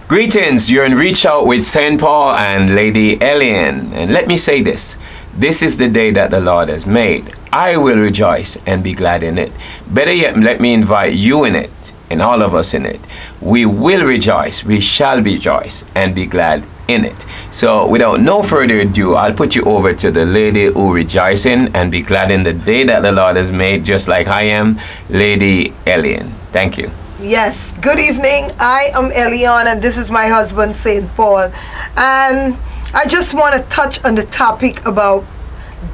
Greetings, you're in Reach Out with St. Paul and Lady Ellion. And let me say this. This is the day that the Lord has made. I will rejoice and be glad in it. Better yet, let me invite you in it and all of us in it. We will rejoice, we shall rejoice and be glad in it. So without no further ado, I'll put you over to the lady who rejoicing and be glad in the day that the Lord has made, just like I am, Lady Ellion. Thank you. Yes, good evening. I am Ellion and this is my husband, St. Paul. And I just want to touch on the topic about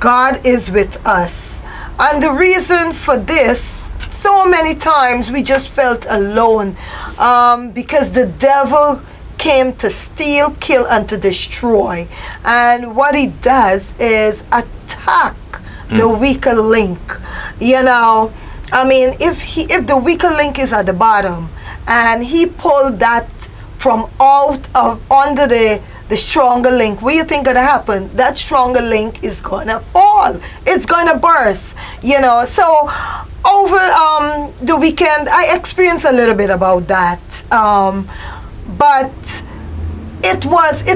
God is with us. And the reason for this, so many times we just felt alone because the devil came to steal, kill, and to destroy. And what he does is attack the weaker link. You know, I mean, if the weaker link is at the bottom and he pulled that from out of under the stronger link, what do you think gonna happen? That stronger link is gonna fall. It's gonna burst. You know, so over the weekend I experienced a little bit about that. But it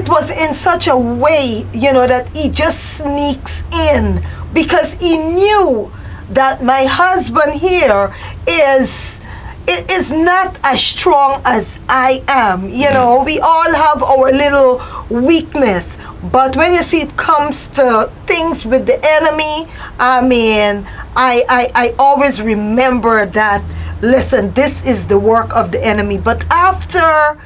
was in such a way, you know, that he just sneaks in because he knew that my husband here is not as strong as I am. You know, we all have our little weakness. But when you see it comes to things with the enemy, I mean, I always remember that, listen, this is the work of the enemy. But after,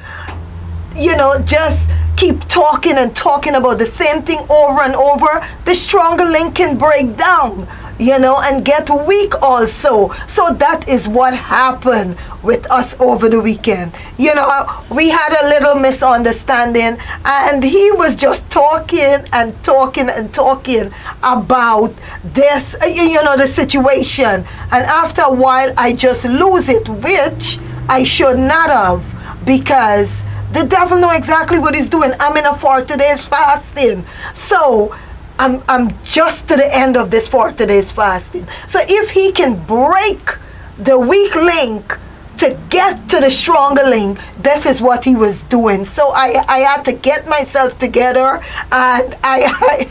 you know, just keep talking and talking about the same thing over and over, the stronger link can break down, you know, and get weak also. So that is what happened with us over the weekend. You know, we had a little misunderstanding and he was just talking and talking and talking about this, you know, the situation. And after a while, I just lose it, which I should not have, because the devil know exactly what he's doing. I'm in a 40 days fasting. So I'm just to the end of this 40 days fasting. So if he can break the weak link to get to the stronger link, this is what he was doing. So I had to get myself together and I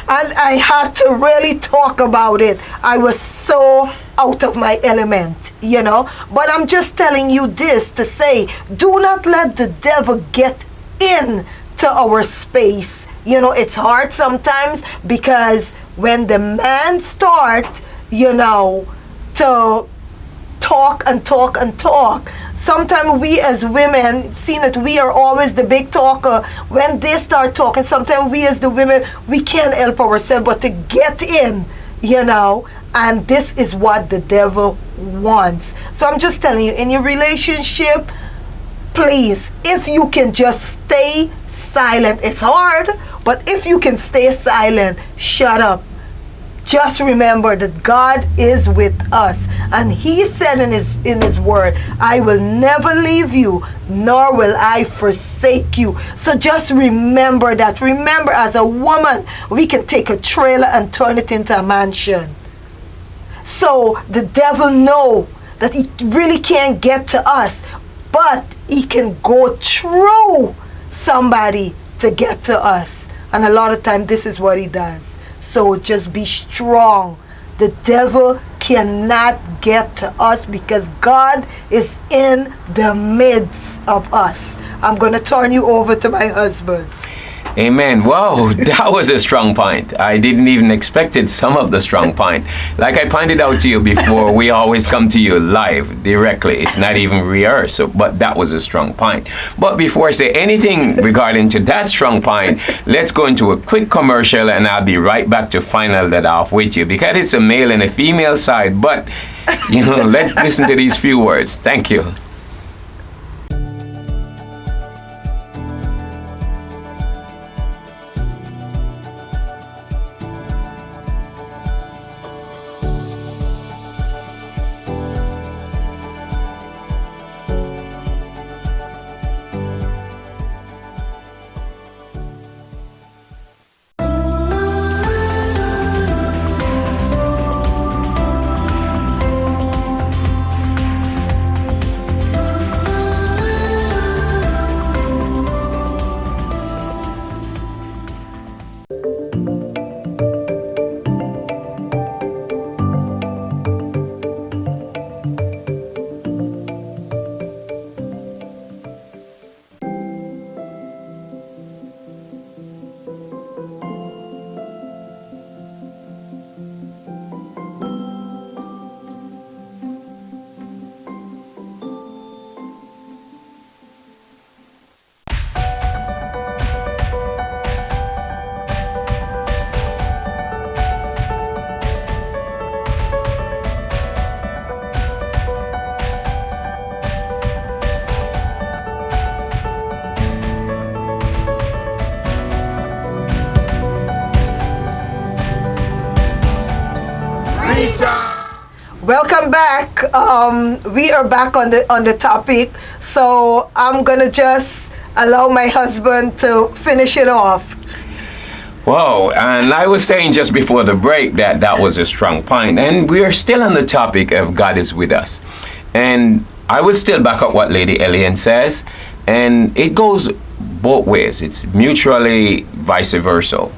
and I had to really talk about it. I was so out of my element, you know. But I'm just telling you this to say, do not let the devil get in to our space. You know, it's hard sometimes because when the man starts, you know, to talk and talk and talk, sometimes we as women, seeing that we are always the big talker, when they start talking, sometimes we as the women, we can't help ourselves but to get in, you know. And this is what the devil wants. So I'm just telling you, in your relationship, please, if you can just stay silent, it's hard, but if you can stay silent, shut up. Just remember that God is with us. And he said in his word, I will never leave you, nor will I forsake you. So just remember that. Remember, as a woman, we can take a trailer and turn it into a mansion. So the devil know that he really can't get to us, but he can go through somebody to get to us. And a lot of times this is what he does. So just be strong. The devil cannot get to us because God is in the midst of us. I'm going to turn you over to my husband. Amen. Wow, that was a strong point. I didn't even expect it, some of the strong point. Like I pointed out to you before, we always come to you live, directly. It's not even rehearsed, but that was a strong point. But before I say anything regarding to that strong point, let's go into a quick commercial and I'll be right back to final that off with you, because it's a male and a female side. But, you know, let's listen to these few words. Thank you. Welcome back. We are back on the topic, so I'm gonna just allow my husband to finish it off. Whoa, and I was saying just before the break that that was a strong point, and we are still on the topic of God is with us. And I would still back up what Lady Ellion says, and it goes both ways. It's mutually vice versa.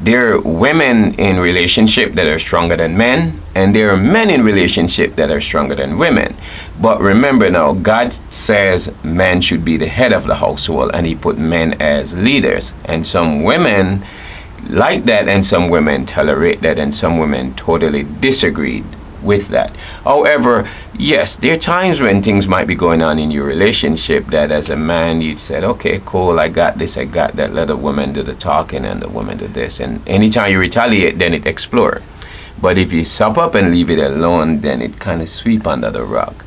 There are women in relationship that are stronger than men, and there are men in relationship that are stronger than women. But remember now, God says men should be the head of the household, and he put men as leaders. And some women like that, and some women tolerate that, and some women totally disagreed with that. However, yes, there are times when things might be going on in your relationship that as a man you said, okay, cool, I got this, I got that, let the woman do the talking and the woman do this, and anytime you retaliate, then it explodes. But if you sup up and leave it alone, then it kind of sweep under the rug.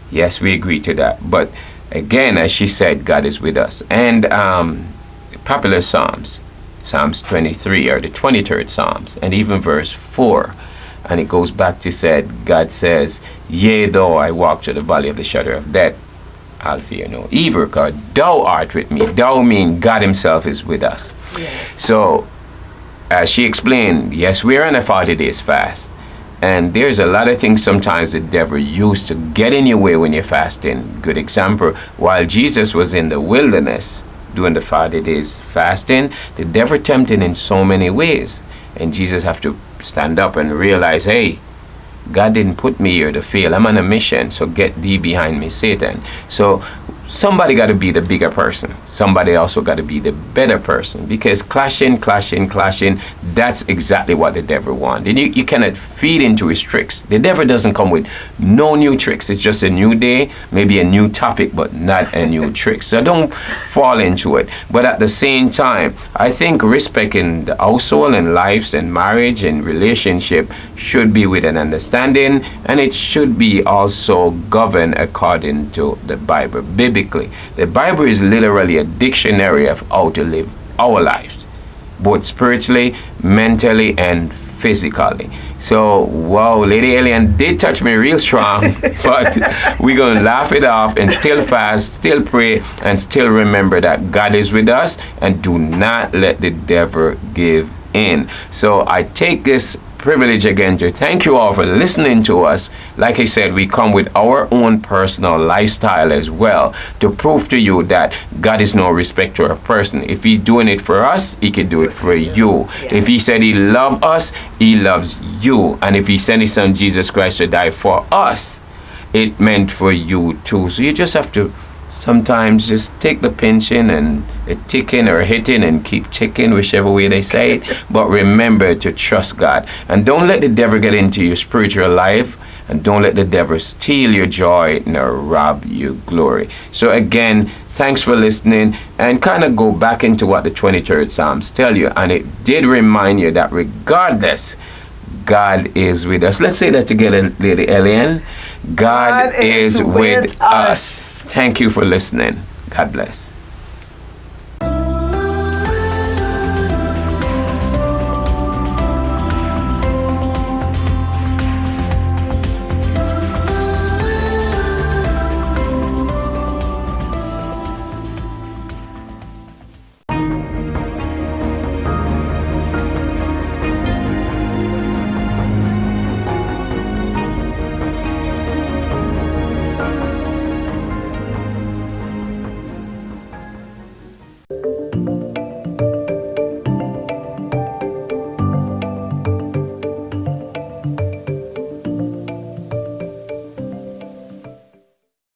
Yes, we agree to that. But again, as she said, God is with us. And popular Psalms, Psalms 23 or the 23rd Psalms, and even verse 4. And it goes back to said, God says, yea, though I walk through the valley of the shadow of death, I'll fear no evil, because thou art with me. Thou mean God himself is with us. Yes. So, as she explained, yes, we're on a 40 days fast. And there's a lot of things sometimes the devil used to get in your way when you're fasting. Good example, while Jesus was in the wilderness doing the 40 days fasting, the devil tempted in so many ways. And Jesus have to stand up and realize, hey, God didn't put me here to fail. I'm on a mission, so get thee behind me, Satan. So somebody got to be the bigger person. Somebody also got to be the better person, because clashing, that's exactly what the devil wants. And you cannot feed into his tricks. The devil doesn't come with no new tricks. It's just a new day, maybe a new topic, but not a new trick. So don't fall into it. But at the same time, I think respecting the household and lives and marriage and relationship should be with an understanding, and it should be also governed according to the Bible, biblically. The Bible is literally a dictionary of how to live our lives, both spiritually, mentally, and physically. So, wow, Lady Ellion did touch me real strong, but we're going to laugh it off and still fast, still pray, and still remember that God is with us, and do not let the devil give in. So I take this privilege again to thank you all for listening to us. Like I said, we come with our own personal lifestyle as well to prove to you that God is no respecter of person. If he's doing it for us, he can do it for you. Yes. If he said he loves us, he loves you. And if he sent his son Jesus Christ to die for us, it meant for you too. So you just have to sometimes just take the pinching and a ticking or hitting and keep ticking, whichever way they say it. But remember to trust God. And don't let the devil get into your spiritual life. And don't let the devil steal your joy nor rob you glory. So again, thanks for listening. And kind of go back into what the 23rd Psalms tell you. And it did remind you that regardless, God is with us. Let's say that together, Lady Ellion. God is with us. Thank you for listening. God bless.